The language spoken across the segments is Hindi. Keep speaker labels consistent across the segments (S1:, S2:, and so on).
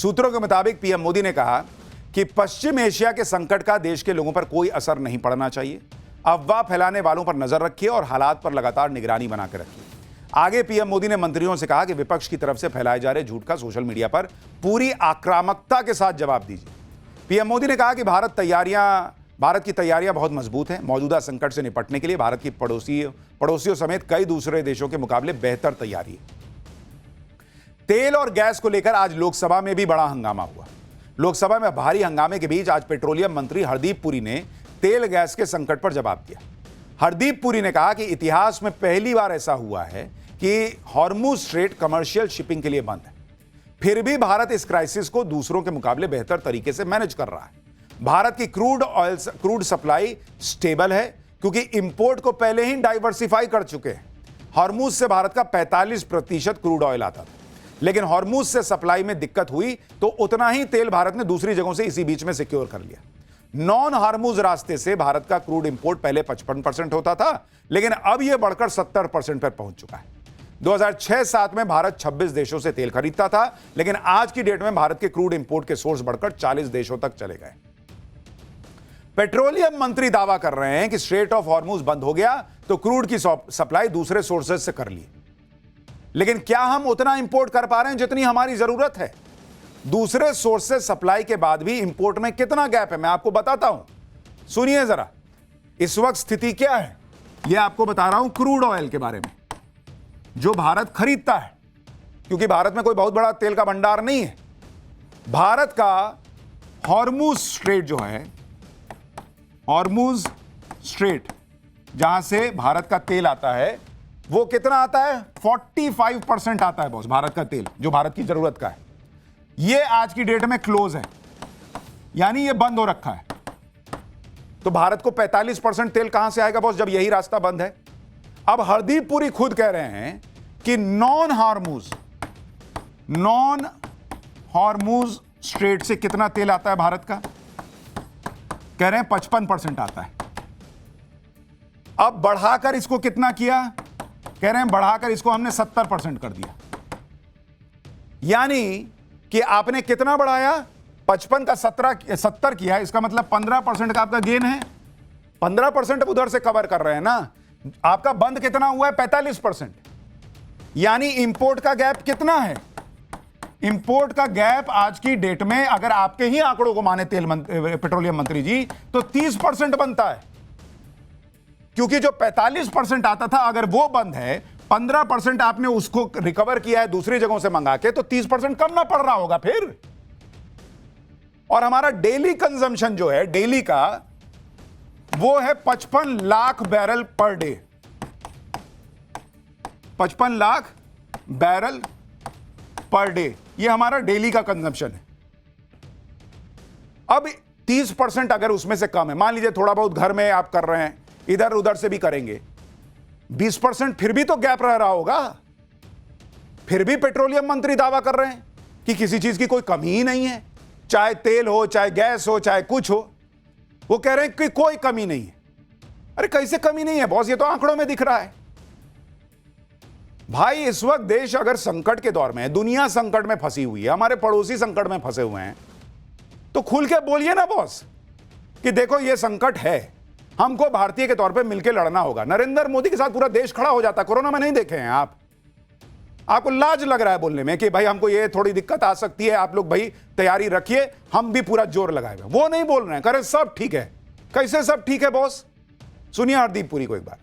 S1: सूत्रों के मुताबिक पीएम मोदी ने कहा कि पश्चिम एशिया के संकट का देश के लोगों पर कोई असर नहीं पड़ना चाहिए। अफवाह फैलाने वालों पर नजर रखिए और हालात पर लगातार निगरानी बनाकर रखिए। आगे पीएम मोदी ने मंत्रियों से कहा कि विपक्ष की तरफ से फैलाए जा रहे झूठ का सोशल मीडिया पर पूरी आक्रामकता के साथ जवाब दीजिए। पीएम मोदी ने कहा कि भारत की तैयारियां बहुत मजबूत हैं। मौजूदा संकट से निपटने के लिए भारत की पड़ोसियों समेत कई दूसरे देशों के मुकाबले बेहतर तैयारी है। तेल और गैस को लेकर आज लोकसभा में भी बड़ा हंगामा हुआ। लोकसभा में भारी हंगामे के बीच आज पेट्रोलियम मंत्री हरदीप पुरी ने तेल गैस के संकट पर जवाब दिया। हरदीप पुरी ने कहा कि इतिहास में पहली बार ऐसा हुआ है कि हॉर्मुज स्ट्रेट कमर्शियल शिपिंग के लिए बंद है, फिर भी भारत इस क्राइसिस को दूसरों के मुकाबले बेहतर तरीके से मैनेज कर रहा है। भारत की क्रूड सप्लाई स्टेबल है क्योंकि इंपोर्ट को पहले ही डाइवर्सिफाई कर चुके हैं। हॉर्मुज से भारत का 45% क्रूड ऑयल आता था, लेकिन हॉर्मुज से सप्लाई में दिक्कत हुई तो उतना ही तेल भारत ने दूसरी जगहों से इसी बीच में सिक्योर कर लिया। नॉन हॉर्मुज रास्ते से भारत का क्रूड इंपोर्ट पहले 55% होता था, लेकिन अब यह बढ़कर 70% पर पहुंच चुका है। 2006-07 में भारत 26 देशों से तेल खरीदता था, लेकिन आज की डेट में भारत के क्रूड इंपोर्ट के सोर्स बढ़कर 40 देशों तक चले गए। पेट्रोलियम मंत्री दावा कर रहे हैं कि स्ट्रेट ऑफ हॉर्मुज बंद हो गया तो क्रूड की सप्लाई दूसरे सोर्सेज से कर ली, लेकिन क्या हम उतना इंपोर्ट कर पा रहे हैं जितनी हमारी जरूरत है? दूसरे सोर्सेज सप्लाई के बाद भी इंपोर्ट में कितना गैप है, मैं आपको बताता हूं। सुनिए जरा, इस वक्त स्थिति क्या है यह आपको बता रहा हूं क्रूड ऑयल के बारे में जो भारत खरीदता है, क्योंकि भारत में कोई बहुत बड़ा तेल का भंडार नहीं है। भारत का हॉर्मुज स्ट्रेट जो है, हॉर्मुज स्ट्रेट जहां से भारत का तेल आता है, वो कितना आता है? 45% आता है बॉस, भारत का तेल जो भारत की जरूरत का है। ये आज की डेट में क्लोज है, यानी ये बंद हो रखा है। तो भारत को 45% तेल कहां से आएगा बॉस जब यही रास्ता बंद है? अब हरदीप पुरी खुद कह रहे हैं कि नॉन हॉर्मुज स्ट्रेट से कितना तेल आता है भारत का? कह रहे हैं 55% आता है। अब बढ़ाकर इसको कितना किया? कह रहे हैं बढ़ाकर इसको हमने 70% कर दिया। यानी कि आपने कितना बढ़ाया? 55 का 70 किया, इसका मतलब 15% का आपका गेन है। 15% उधर से कवर कर रहे हैं ना। आपका बंद कितना हुआ है? 45%। यानी इंपोर्ट का गैप कितना है? इंपोर्ट का गैप आज की डेट में अगर आपके ही आंकड़ों को माने पेट्रोलियम मंत्री जी, तो 30% बनता है, क्योंकि जो 45% आता था अगर वो बंद है, 15% आपने उसको रिकवर किया है दूसरी जगहों से मंगा के, तो 30% कम ना पड़ रहा होगा फिर। और हमारा डेली कंजम्पशन जो है डेली का, वो है 55 lakh barrel per day. 55 lakh barrel per day, ये हमारा डेली का कंजम्पशन है। अब 30% अगर उसमें से कम है, मान लीजिए थोड़ा बहुत घर में आप कर रहे हैं, इधर उधर से भी करेंगे, 20% फिर भी तो गैप रह रहा होगा। फिर भी पेट्रोलियम मंत्री दावा कर रहे हैं कि किसी चीज की कोई कमी ही नहीं है, चाहे तेल हो, चाहे गैस हो, चाहे कुछ हो। वो कह रहे हैं कि कोई कमी नहीं है। अरे कैसे कमी नहीं है बॉस? ये तो आंकड़ों में दिख रहा है भाई। इस वक्त देश अगर संकट के दौर में है, दुनिया संकट में फंसी हुई है, हमारे पड़ोसी संकट में फंसे हुए हैं, तो खुल के बोलिए ना बॉस कि देखो ये संकट है, हमको भारतीय के तौर पे मिलकर लड़ना होगा। नरेंद्र मोदी के साथ पूरा देश खड़ा हो जाता। कोरोना में नहीं देखे हैं आप? आपको लाज लग रहा है बोलने में कि भाई हमको ये थोड़ी दिक्कत आ सकती है, आप लोग भाई तैयारी रखिए, हम भी पूरा जोर लगाए हुए। वो नहीं बोल रहे हैं, करे सब ठीक है। कैसे सब ठीक है बॉस? सुनिए हरदीप पुरी को एक बार।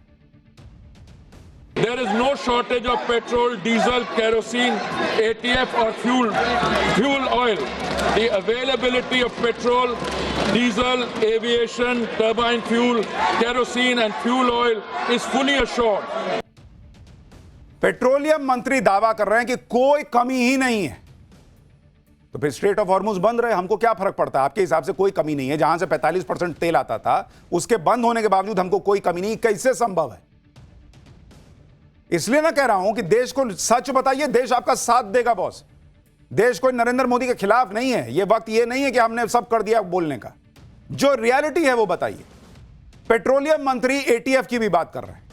S2: There is no shortage of petrol, diesel, kerosene, ATF or fuel oil. The availability of petrol, diesel, aviation, turbine fuel, kerosene and fuel oil is fully assured.
S1: Petroleum मंत्री दावा कर रहे हैं कि कोई कमी ही नहीं है। तो फिर स्ट्रेट ऑफ हॉर्मुज बंद रहे, हमको क्या फर्क पड़ता है? आपके हिसाब से कोई कमी नहीं है। जहां से 45% तेल आता था उसके बंद होने के बावजूद हमको कोई कमी नहीं, कैसे संभव है? इसलिए ना कह रहा हूं कि देश को सच बताइए, देश आपका साथ देगा बॉस। देश कोई नरेंद्र मोदी के खिलाफ नहीं है। यह वक्त यह नहीं है कि हमने सब कर दिया बोलने का। जो रियलिटी है वो बताइए। पेट्रोलियम मंत्री एटीएफ की भी बात कर रहे हैं।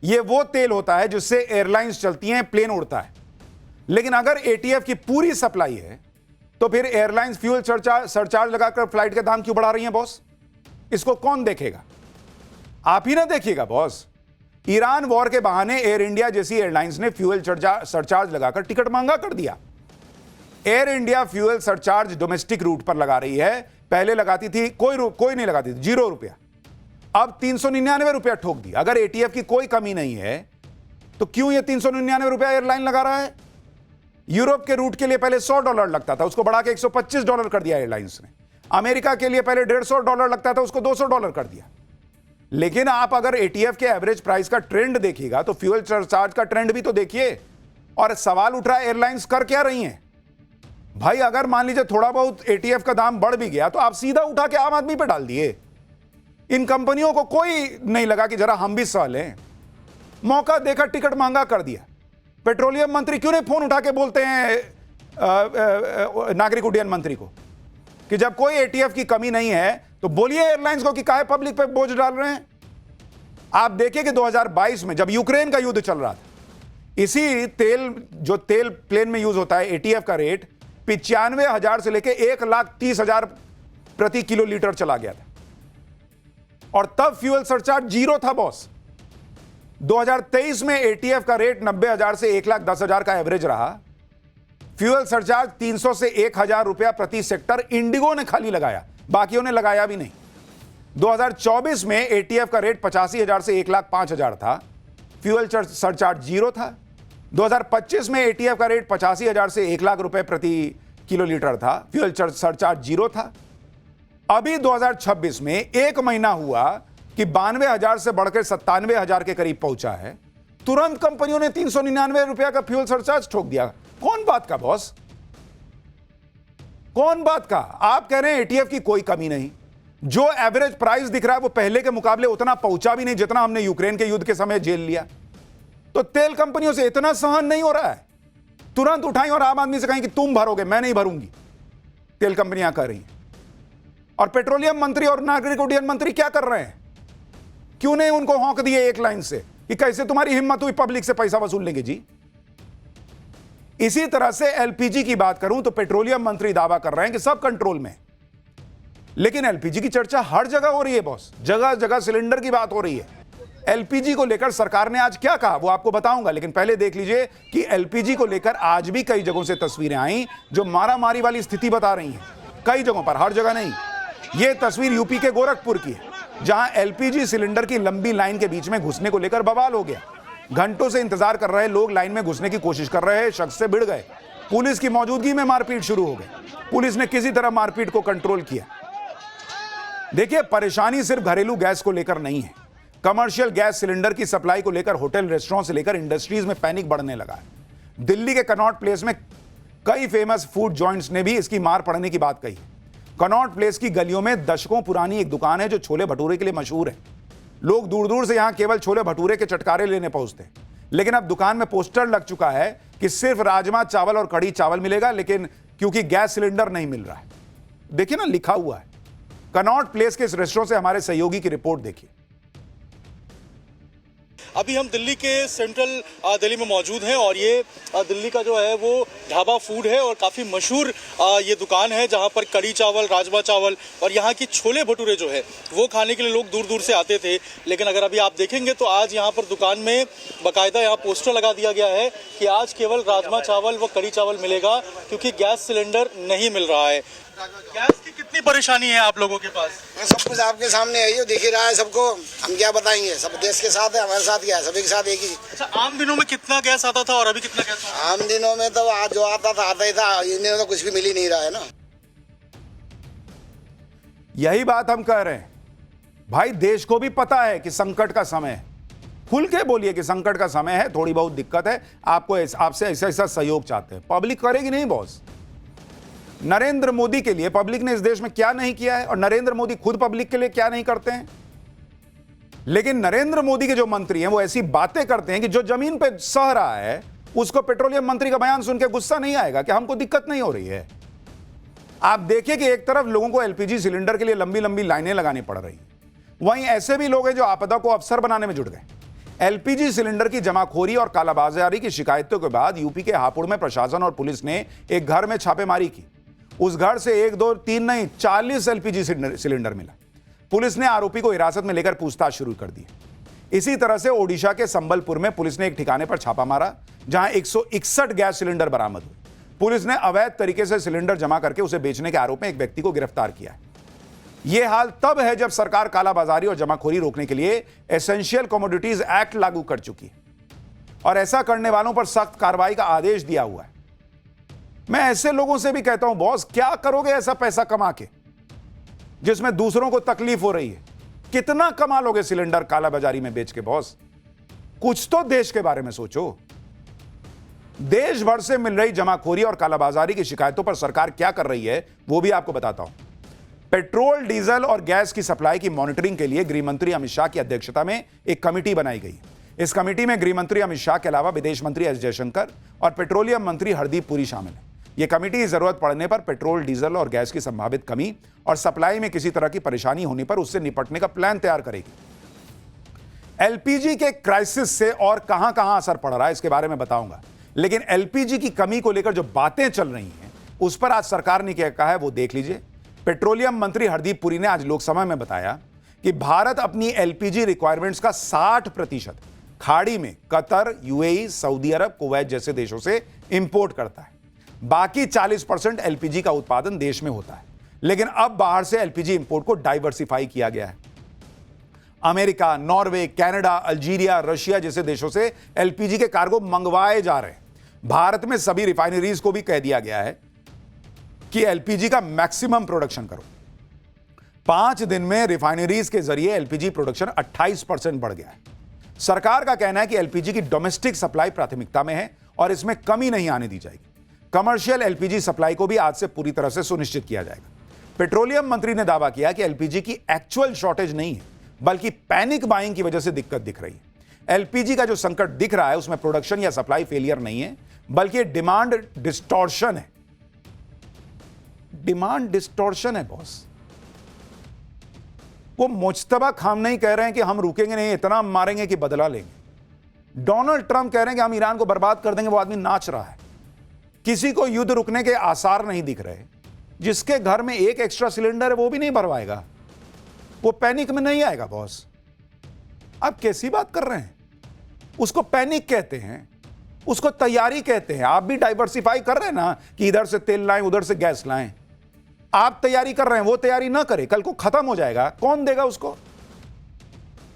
S1: यह वो तेल होता है जिससे एयरलाइंस चलती हैं, प्लेन उड़ता है। लेकिन अगर एटीएफ की पूरी सप्लाई है तो फिर एयरलाइंस फ्यूल सरचार्ज लगाकर फ्लाइट के दाम क्यों बढ़ा रही हैं बॉस? इसको कौन देखेगा? आप ही ना देखिएगा बॉस। ईरान वॉर के बहाने एयर इंडिया जैसी एयरलाइंस ने फ्यूल सरचार्ज लगाकर टिकट महंगा कर दिया। Air India fuel surcharge domestic route पर लगा रही है। पहले लगाती थी कोई नहीं लगाती थी, 0 रुपया। अब 399 रुपया ठोक दी। अगर एटीएफ की कोई कमी नहीं है तो क्यों ये 399 रुपया एयरलाइन लगा रहा है? यूरोप के रूट के लिए पहले $100 लगता था, उसको बढ़ा के $125 कर दिया एयरलाइंस ने। अमेरिका के लिए पहले $150 लगता था, उसको $200 कर दिया। लेकिन आप अगर एटीएफ के एवरेज प्राइस का ट्रेंड देखिएगा तो फ्यूल सरचार्ज का ट्रेंड भी तो देखिए। और सवाल उठ रहा है एयरलाइंस कर क्या रही हैं? भाई अगर मान लीजिए थोड़ा बहुत एटीएफ का दाम बढ़ भी गया तो आप सीधा उठा के आम आदमी पे डाल दिए। इन कंपनियों को कोई नहीं लगा कि जरा हम भी सह लें। मौका देकर टिकट महंगा कर दिया। पेट्रोलियम मंत्री क्यों नहीं फोन उठा के बोलते हैं नागरिक उड्डयन मंत्री को कि जब कोई एटीएफ की कमी नहीं है तो बोलिए एयरलाइंस को कि काहे पब्लिक पे बोझ डाल रहे हैं? आप देखिए कि 2022 में जब यूक्रेन का युद्ध चल रहा था, इसी तेल प्लेन में यूज होता है एटीएफ का रेट 95,000 से लेके 1,30,000 प्रति किलो लीटर चला गया था। और तब फ्यूल सरचार्ज 0 था बॉस। 2023 में एटीएफ का रेट 90,000 से 1,10,000 का एवरेज रहा। फ्यूल सरचार्ज 300 से 1,000 रुपया प्रति सेक्टर इंडिगो ने खाली लगाया, बाकियों ने लगाया भी नहीं। 2024 में एटीएफ का रेट 85,000 से 1,05,000 था। फ्यूल सरचार्ज 0 था। 2025 में एटीएफ का रेट 85,000 से 1,00,000 रुपए प्रति किलो लीटर था। फ्यूल सरचार्ज 0 था। अभी 2026 में एक महीना हुआ कि 92,000 से बढ़कर 97,000 के करीब पहुंचा है। तुरंत कंपनियों ने 399 रुपया का फ्यूल सरचार्ज ठोक दिया। कौन बात का बॉस? कौन बात का? आप कह रहे हैं एटीएफ की कोई कमी नहीं। जो एवरेज प्राइस दिख रहा है वो पहले के मुकाबले उतना पहुंचा भी नहीं जितना हमने यूक्रेन के युद्ध के समय झेल लिया। तो तेल कंपनियों से इतना सहन नहीं हो रहा है, तुरंत उठाएं और आम आदमी से कहें कि तुम भरोगे, मैं नहीं भरूंगी। तेल कंपनियां कह रही हैं। और पेट्रोलियम मंत्री और नागरिक उड्डयन मंत्री क्या कर रहे हैं? क्यों नहीं उनको हौंक दिए एक लाइन से कि कैसे तुम्हारी हिम्मत हुई पब्लिक से पैसा वसूल लेंगे जी? इसी तरह से एलपीजी की बात करूं तो पेट्रोलियम मंत्री दावा कर रहे हैं कि सब कंट्रोल में, लेकिन एलपीजी की चर्चा हर जगह हो रही है बॉस। जगह जगह सिलेंडर की बात हो रही है। एलपीजी को लेकर सरकार ने आज क्या कहा वो आपको बताऊंगा, लेकिन पहले देख लीजिए कि एलपीजी को लेकर आज भी कई जगहों से तस्वीरें आई जो मारामारी वाली स्थिति बता रही हैं। कई जगहों पर, हर जगह नहीं। यह तस्वीर यूपी के गोरखपुर की है, जहां एलपीजी सिलेंडर की लंबी लाइन के बीच में घुसने को लेकर बवाल हो गया। घंटों से इंतजार कर रहे लोग लाइन में घुसने की कोशिश कर रहे शख्स से भिड़ गए। पुलिस की मौजूदगी में मारपीट शुरू हो गई। पुलिस ने किसी तरह मारपीट को कंट्रोल किया। देखिए, परेशानी सिर्फ घरेलू गैस को लेकर नहीं है। कमर्शियल गैस सिलेंडर की सप्लाई को लेकर होटल, रेस्टोरेंट से लेकर इंडस्ट्रीज में पैनिक बढ़ने लगा है। दिल्ली के कनॉट प्लेस में कई फेमस फूड जॉइंट्स ने भी इसकी मार पड़ने की बात कही। कनॉट प्लेस की गलियों में दशकों पुरानी एक दुकान है जो छोले भटूरे के लिए मशहूर है। लोग दूर दूर से यहां केवल छोले भटूरे के चटकारे लेने पहुंचते हैं। लेकिन अब दुकान में पोस्टर लग चुका है कि सिर्फ राजमा चावल और कढ़ी चावल मिलेगा, लेकिन क्योंकि गैस सिलेंडर नहीं मिल रहा है। देखिए ना, लिखा हुआ है। कनॉट प्लेस के इस रेस्टोरेंट से हमारे सहयोगी की रिपोर्ट देखिए।
S3: अभी हम दिल्ली के सेंट्रल दिल्ली में मौजूद हैं और ये दिल्ली का जो है वो ढाबा फूड है और काफ़ी मशहूर ये दुकान है जहाँ पर कढ़ी चावल, राजमा चावल और यहाँ की छोले भटूरे जो है वो खाने के लिए लोग दूर दूर से आते थे। लेकिन अगर अभी आप देखेंगे तो आज यहाँ पर दुकान में बाकायदा यहाँ पोस्टर लगा दिया गया है कि आज केवल राजमा चावल व कढ़ी चावल मिलेगा क्योंकि गैस सिलेंडर नहीं मिल रहा है। गैस की कितनी परेशानी है आप लोगों के पास?
S4: सब कुछ आपके सामने है, ये दिख ही रहा है सबको। हम क्या बताएंगे, सब देश के साथ है, हमारे साथ क्या है, सभी के साथ एक ही।
S3: अच्छा, आम दिनों में कितना गैस आता था और अभी कितना गैस आता है?
S4: आम दिनों में तो आज जो आता था आता ही था, इन दिनों तो कुछ भी मिल ही नहीं रहा है ना।
S1: यही बात हम कह रहे हैं भाई, देश को भी पता है कि संकट का समय है। खुल के बोलिए कि संकट का समय है, थोड़ी बहुत दिक्कत है, आपको आपसे ऐसा सहयोग चाहते हैं। पब्लिक करेगी नहीं बॉस। नरेंद्र मोदी के लिए पब्लिक ने इस देश में क्या नहीं किया है और नरेंद्र मोदी खुद पब्लिक के लिए क्या नहीं करते हैं। लेकिन नरेंद्र मोदी के जो मंत्री हैं वो ऐसी बातें करते हैं कि जो जमीन पे सह रहा है उसको पेट्रोलियम मंत्री का बयान सुन के गुस्सा नहीं आएगा कि हमको दिक्कत नहीं हो रही है। आप देखिए कि एक तरफ लोगों को एलपीजी सिलेंडर के लिए लंबी लंबी लाइनें लगानी पड़ रही हैं, वहीं ऐसे भी लोग हैं जो आपदा को अवसर बनाने में जुट गए। एलपीजी सिलेंडर की जमाखोरी और कालाबाजारी की शिकायतों के बाद यूपी के हापुड़ में प्रशासन और पुलिस ने एक घर में छापेमारी की। उस घर से 1, 2, 3 नहीं 40 एलपीजी सिलेंडर मिला। पुलिस ने आरोपी को हिरासत में लेकर पूछताछ शुरू कर दी। इसी तरह से ओडिशा के संबलपुर में पुलिस ने एक ठिकाने पर छापा मारा, जहां 161 गैस सिलेंडर बरामद हुए। पुलिस ने अवैध तरीके से सिलेंडर जमा करके उसे बेचने के आरोप में एक व्यक्ति को गिरफ्तार किया है। यह हाल तब है जब सरकार कालाबाजारी और जमाखोरी रोकने के लिए एसेंशियल कमोडिटीज एक्ट लागू कर चुकी है और ऐसा करने वालों पर सख्त कार्रवाई का आदेश दिया हुआ है। मैं ऐसे लोगों से भी कहता हूं, बॉस क्या करोगे ऐसा पैसा कमा के जिसमें दूसरों को तकलीफ हो रही है? कितना कमा लोगे सिलेंडर कालाबाजारी में बेच के? बॉस कुछ तो देश के बारे में सोचो। देश भर से मिल रही जमाखोरी और कालाबाजारी की शिकायतों पर सरकार क्या कर रही है वो भी आपको बताता हूं। पेट्रोल, डीजल और गैस की सप्लाई की मॉनिटरिंग के लिए गृह मंत्री अमित शाह की अध्यक्षता में एक कमेटी बनाई गई। इस कमेटी में गृह मंत्री अमित शाह के अलावा विदेश मंत्री एस जयशंकर और पेट्रोलियम मंत्री हरदीप पुरी शामिल हैं। यह कमेटी जरूरत पड़ने पर पेट्रोल, डीजल और गैस की संभावित कमी और सप्लाई में किसी तरह की परेशानी होने पर उससे निपटने का प्लान तैयार करेगी। एलपीजी के क्राइसिस से और कहां कहां असर पड़ रहा है इसके बारे में बताऊंगा, लेकिन एलपीजी की कमी को लेकर जो बातें चल रही हैं उस पर आज सरकार ने क्या कहा है वो देख लीजिए। पेट्रोलियम मंत्री हरदीप पुरी ने आज लोकसभा में बताया कि भारत अपनी एलपीजी रिक्वायरमेंट्स का 60% खाड़ी में कतर, यूएई, सऊदी अरब, कुवैत जैसे देशों से इंपोर्ट करता है। बाकी 40% एलपीजी का उत्पादन देश में होता है, लेकिन अब बाहर से एलपीजी इंपोर्ट को डाइवर्सिफाई किया गया है। America, Norway, Canada, Algeria, Russia जैसे देशों से एलपीजी के कार्गो मंगवाए जा रहे हैं। भारत में सभी रिफाइनरीज को भी कह दिया गया है कि एलपीजी का मैक्सिमम प्रोडक्शन करो। 5 दिन में रिफाइनरीज के जरिए एलपीजी प्रोडक्शन 28% बढ़ गया है। सरकार का कहना है कि एलपीजी की डोमेस्टिक सप्लाई प्राथमिकता में है और इसमें कमी नहीं आने दी जाएगी। कमर्शियल एलपीजी सप्लाई को भी आज से पूरी तरह से सुनिश्चित किया जाएगा। पेट्रोलियम मंत्री ने दावा किया कि एलपीजी की एक्चुअल शॉर्टेज नहीं है, बल्कि पैनिक बाइंग की वजह से दिक्कत दिख रही है। एलपीजी का जो संकट दिख रहा है उसमें प्रोडक्शन या सप्लाई फेलियर नहीं है, बल्कि डिमांड डिस्टॉर्शन है। डिमांड डिस्टॉर्शन है बॉस। वो मुज्तबा खामनेई कह रहे हैं कि हम रुकेंगे नहीं, इतना मारेंगे कि बदला लेंगे। डोनाल्ड ट्रंप कह रहे हैं कि हम ईरान को बर्बाद कर देंगे। वो आदमी नाच रहा है। किसी को युद्ध रुकने के आसार नहीं दिख रहे। जिसके घर में एक एक्स्ट्रा सिलेंडर है वो भी नहीं भरवाएगा, वो पैनिक में नहीं आएगा। बॉस आप कैसी बात कर रहे हैं? उसको पैनिक कहते हैं, उसको तैयारी कहते हैं। आप भी डाइवर्सिफाई कर रहे हैं ना कि इधर से तेल लाएं, उधर से गैस लाएं। आप तैयारी कर रहे हैं, वो तैयारी ना करे, कल को खत्म हो जाएगा, कौन देगा उसको?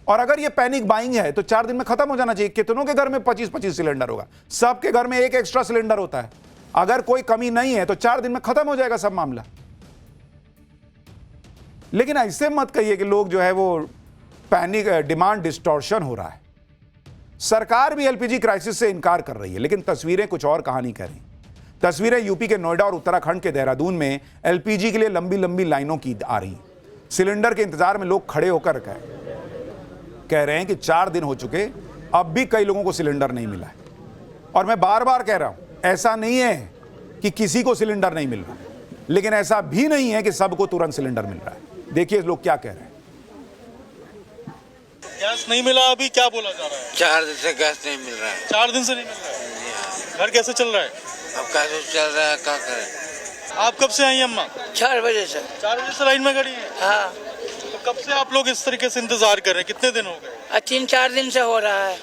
S1: और अगर ये पैनिक बाइंग है तो 4 दिन में खत्म हो जाना चाहिए। कितनों के घर में 25-25 सिलेंडर होगा? सबके घर में एक एक्स्ट्रा सिलेंडर होता है। अगर कोई कमी नहीं है तो 4 दिन में खत्म हो जाएगा सब मामला। लेकिन ऐसे मत कहिए कि लोग जो है वो पैनिक, डिमांड डिस्टॉर्शन हो रहा है। सरकार भी एलपीजी क्राइसिस से इनकार कर रही है, लेकिन तस्वीरें कुछ और कहानी कह रही। तस्वीरें यूपी के नोएडा और उत्तराखंड के देहरादून में एलपीजी के लिए लंबी लंबी लाइनों की आ रही। सिलेंडर के इंतजार में लोग खड़े होकर कह रहे हैं कि 4 दिन हो चुके, अब भी कई लोगों को सिलेंडर नहीं मिला है। और मैं बार बार कह रहा हूं, ऐसा नहीं है कि किसी को सिलेंडर नहीं मिल रहा, लेकिन ऐसा भी नहीं है कि सबको तुरंत सिलेंडर मिल रहा है। देखिए लोग क्या कह रहे हैं।
S3: गैस नहीं मिला, अभी क्या बोला जा रहा है?
S5: 4 दिन से गैस नहीं मिल रहा है।
S3: 4 दिन से नहीं मिल रहा है। घर कैसे चल रहा है?
S5: अब कैसे चल रहा है, क्या करें?
S3: आप कब से आई हैं अम्मा?
S5: 4 बजे से।
S3: 4 बजे से लाइन में खड़ी हैं?
S5: हाँ।
S3: तो कब से आप लोग इस तरीके से इंतजार कर रहे हैं? कितने दिन हो गए?
S5: 3-4 दिन से हो रहा है।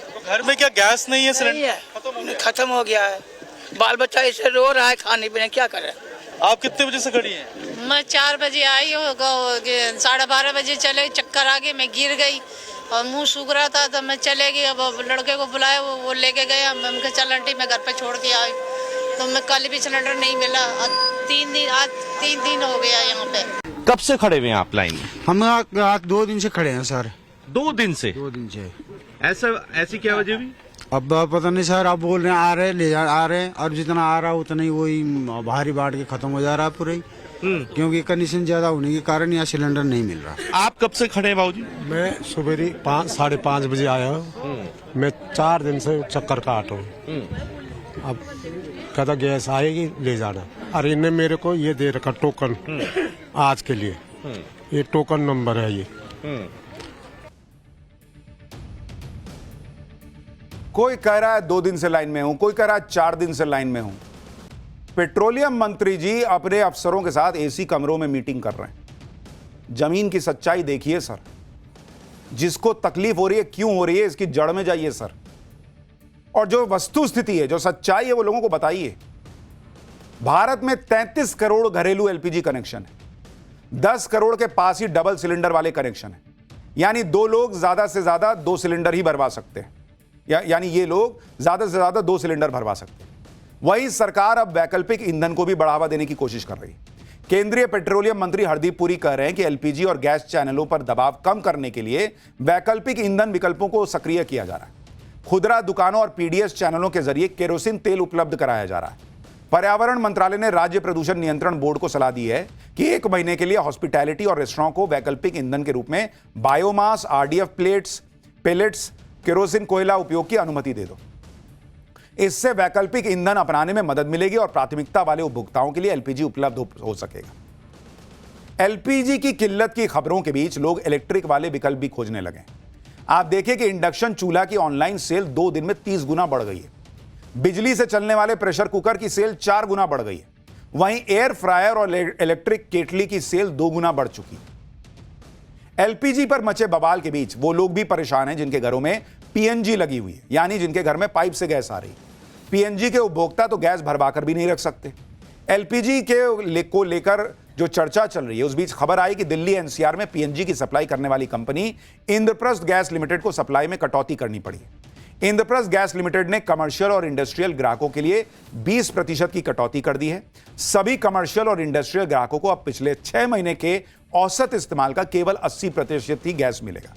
S3: तो घर में क्या गैस नहीं है?
S5: नहीं
S3: सिलेंडर
S5: है,
S3: खत्म हो गया?
S5: खत्म हो गया है। बाल बच्चा इसे रो रहा है, खाने पीने क्या करें।
S3: आप कितने बजे से खड़ी हैं?
S6: मैं 4 बजे आई होगा, 12:30 बजे चले, चक्कर आ गए, मैं गिर गई और मुंह सूख रहा था तो मैं चले गई। अब लड़के को बुलाया, वो लेके गया। मैं उनके चल आंटी मैं घर पे छोड़ के आई, तो मैं कल भी सिलेंडर नहीं मिला। आज 3 दिन हो गया यहाँ पे।
S7: कब से खड़े हुए हैं आप लाइन में?
S8: हम आज 2 दिन से खड़े हैं सर।
S7: 2 दिन से?
S8: 2 दिन से।
S7: ऐसी क्या वजह हुई?
S8: अब पता नहीं सर, अब बोल रहे हैं आ रहे हैं और जितना आ रहा उतना ही वही भारी बांट के खत्म हो जा रहा है पूरा ही। क्योंकि कंडीशन ज्यादा होने के कारण यहाँ सिलेंडर नहीं मिल रहा।
S7: आप कब से खड़े हैं बाबूजी?
S9: मैं सुबह 5-5:30 बजे आया हूँ। मैं 4 दिन से चक्कर काट हूँ। अब कहता गैस आएगी ले जाना। और इन्हें मेरे को ये दे रखा टोकन आज के लिए। ये टोकन नंबर है ये।
S1: कोई कह रहा है 2 दिन से लाइन में हूं, कोई कह रहा है 4 दिन से लाइन में हूं। पेट्रोलियम मंत्री जी अपने अफसरों के साथ एसी कमरों में मीटिंग कर रहे हैं। जमीन की सच्चाई देखिए सर, जिसको तकलीफ हो रही है क्यों हो रही है इसकी जड़ में जाइए सर, और जो वस्तु स्थिति है, जो सच्चाई है वो लोगों को बताइए। भारत में 33 करोड़ घरेलू एलपीजी कनेक्शन है, 10 करोड़ के पास ही डबल सिलेंडर वाले कनेक्शन है, यानी 2 लोग ज्यादा से ज्यादा 2 सिलेंडर ही भरवा सकते हैं, यानी ये लोग ज्यादा से ज्यादा 2 सिलेंडर भरवा सकते हैं। वही सरकार अब वैकल्पिक ईंधन को भी बढ़ावा देने की कोशिश कर रही है। केंद्रीय पेट्रोलियम मंत्री हरदीप पुरी कह रहे हैं कि एलपीजी और गैस चैनलों पर दबाव कम करने के लिए वैकल्पिक ईंधन विकल्पों को सक्रिय किया जा रहा है। खुदरा दुकानों और पीडीएस चैनलों के जरिए केरोसिन तेल उपलब्ध कराया जा रहा है। पर्यावरण मंत्रालय ने राज्य प्रदूषण नियंत्रण बोर्ड को सलाह दी है कि 1 महीने के लिए हॉस्पिटैलिटी और रेस्टोरेंट को वैकल्पिक ईंधन के रूप में बायोमास, आरडीएफ पेलेट्स, केरोसिन कोयला उपयोग की अनुमति दे दो। इससे वैकल्पिक ईंधन अपनाने में मदद मिलेगी और प्राथमिकता वाले उपभोक्ताओं के लिए एलपीजी उपलब्ध हो सकेगा। एलपीजी की किल्लत की खबरों के बीच लोग इलेक्ट्रिक वाले विकल्प भी खोजने लगे। आप देखिए कि इंडक्शन चूल्हा की ऑनलाइन सेल 2 दिन में 30 गुना बढ़ गई है। बिजली से चलने वाले प्रेशर कुकर की सेल 4 गुना बढ़ गई है। वहीं एयर फ्रायर और इलेक्ट्रिक केटली की सेल 2 गुना बढ़ चुकी है। एलपीजी पर मचे बवाल के बीच वो लोग भी परेशान हैं जिनके घरों में पीएनजी लगी हुई है, यानी जिनके घर में पाइप से गैस आ रही है। पीएनजी के उपभोक्ता तो गैस भरवाकर भी नहीं रख सकते। एलपीजी को लेकर जो चर्चा चल रही है, उस बीच खबर आई कि दिल्ली एनसीआर में पीएनजी की सप्लाई करने वाली कंपनी इंद्रप्रस्थ गैस लिमिटेड को सप्लाई में कटौती करनी पड़ी। इंद्रप्रस्थ गैस लिमिटेड ने कमर्शियल और इंडस्ट्रियल ग्राहकों के लिए 20% की कटौती कर दी है। सभी कमर्शियल और इंडस्ट्रियल ग्राहकों को अब पिछले 6 महीने के औसत इस्तेमाल का केवल 80% ही गैस मिलेगा।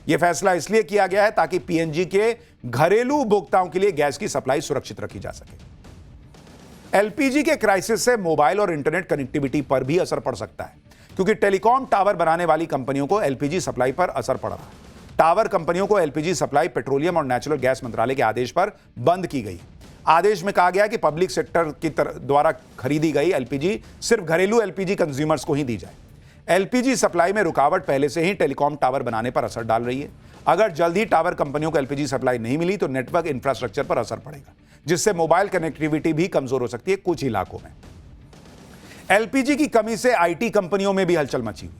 S1: यह फैसला इसलिए किया गया है ताकि पीएनजी के घरेलू उपभोक्ताओं के लिए गैस की सप्लाई सुरक्षित रखी जा सके। एलपीजी के क्राइसिस से मोबाइल और इंटरनेट कनेक्टिविटी पर भी असर पड़ सकता है, क्योंकि टेलीकॉम टावर बनाने वाली कंपनियों को एलपीजी सप्लाई पर असर पड़ रहा है। टावर कंपनियों को एलपीजी सप्लाई पेट्रोलियम और नेचुरल गैस मंत्रालय के आदेश पर बंद की गई। आदेश में कहा गया कि पब्लिक सेक्टर की द्वारा खरीदी गई एलपीजी सिर्फ घरेलू एलपीजी कंज्यूमर्स को ही दी जाए। एलपीजी सप्लाई में रुकावट पहले से ही टेलीकॉम टावर बनाने पर असर डाल रही है। अगर जल्द ही टावर कंपनियों को एलपीजी सप्लाई नहीं मिली तो नेटवर्क इंफ्रास्ट्रक्चर पर असर पड़ेगा, जिससे मोबाइल कनेक्टिविटी भी कमजोर हो सकती है कुछ इलाकों में। एलपीजी की कमी से आईटी कंपनियों में भी हलचल मची हुई।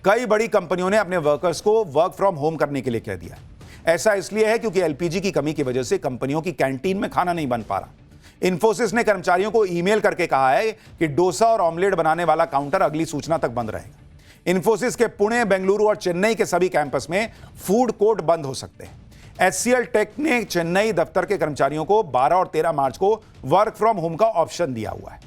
S1: कई बड़ी कंपनियों ने अपने वर्कर्स को वर्क फ्रॉम होम करने के लिए कह दिया। ऐसा इसलिए है क्योंकि एलपीजी की कमी की वजह से कंपनियों की कैंटीन में खाना नहीं बन पा रहा। इन्फोसिस ने कर्मचारियों को ईमेल करके कहा है कि डोसा और ऑमलेट बनाने वाला काउंटर अगली सूचना तक बंद रहेगा। इन्फोसिस के पुणे, बेंगलुरु और चेन्नई के सभी कैंपस में फूड कोर्ट बंद हो सकते हैं। HCL टेक ने चेन्नई दफ्तर के कर्मचारियों को 12 और 13 मार्च को वर्क फ्रॉम होम का ऑप्शन दिया हुआ है।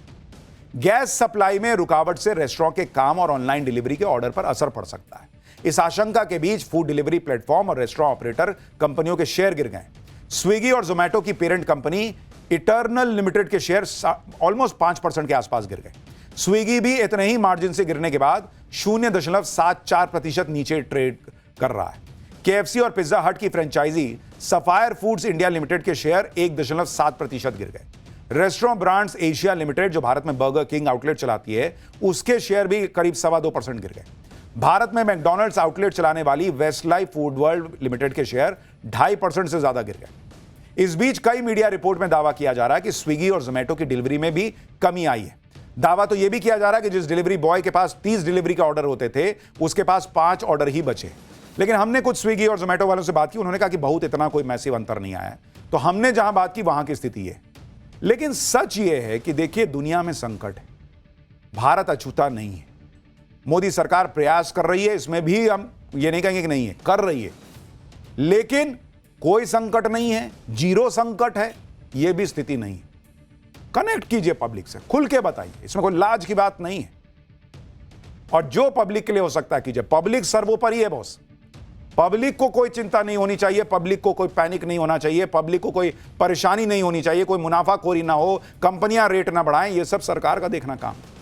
S1: गैस सप्लाई में रुकावट से रेस्टोरेंट के काम और ऑनलाइन डिलीवरी के ऑर्डर पर असर पड़ सकता है। इस आशंका के बीच फूड डिलीवरी प्लेटफॉर्म और रेस्टोरेंट ऑपरेटर कंपनियों के शेयर गिर गए। स्विगी और जोमैटो की पेरेंट कंपनी इटर्नल लिमिटेड के शेयर ऑलमोस्ट 5% के आसपास गिर गए। स्विगी भी इतने ही मार्जिन से गिरने के बाद 0.74% नीचे ट्रेड कर रहा है। केएफसी और पिज्जा हट की franchisee Sapphire Foods India Limited के शेयर 1.7% गिर गए। रेस्टोरेंट ब्रांड्स एशिया लिमिटेड, जो भारत में बर्गर किंग आउटलेट चलाती है, उसके शेयर भी करीब 2.25% गिर गए। भारत में मैकडॉनल्ड्स आउटलेट चलाने वाली वेस्टलाइफ फूड वर्ल्ड लिमिटेड के शेयर 2.5% से ज्यादा गिर गए। इस बीच कई मीडिया रिपोर्ट में दावा किया जा रहा है कि स्विगी और जोमैटो की डिलीवरी में भी कमी आई है। दावा तो यह भी किया जा रहा है कि जिस डिलीवरी बॉय के पास 30 डिलीवरी के ऑर्डर होते थे, उसके पास 5 ऑर्डर ही बचे। लेकिन हमने कुछ स्विगी और जोमैटो वालों से बात की, उन्होंने कहा कि बहुत इतना कोई मैसिव अंतर नहीं आया है। तो हमने जहां बात की वहां की स्थिति है। लेकिन सच यह है कि देखिए, दुनिया में संकट है, भारत अछूता नहीं है। मोदी सरकार प्रयास कर रही है, इसमें भी हम ये नहीं कहेंगे कि नहीं है, कर रही है। लेकिन कोई संकट नहीं है, जीरो संकट है, यह भी स्थिति नहीं है। कनेक्ट कीजिए पब्लिक से, खुल के बताइए, इसमें कोई लाज की बात नहीं है। और जो पब्लिक के लिए हो सकता है कीजिए। पब्लिक सर्वोपरि है बॉस। पब्लिक को कोई चिंता नहीं होनी चाहिए, पब्लिक को कोई पैनिक नहीं होना चाहिए, पब्लिक को कोई परेशानी नहीं होनी चाहिए, कोई मुनाफाखोरी ना हो, कंपनियां रेट ना बढ़ाएं, ये सब सरकार का देखना काम है।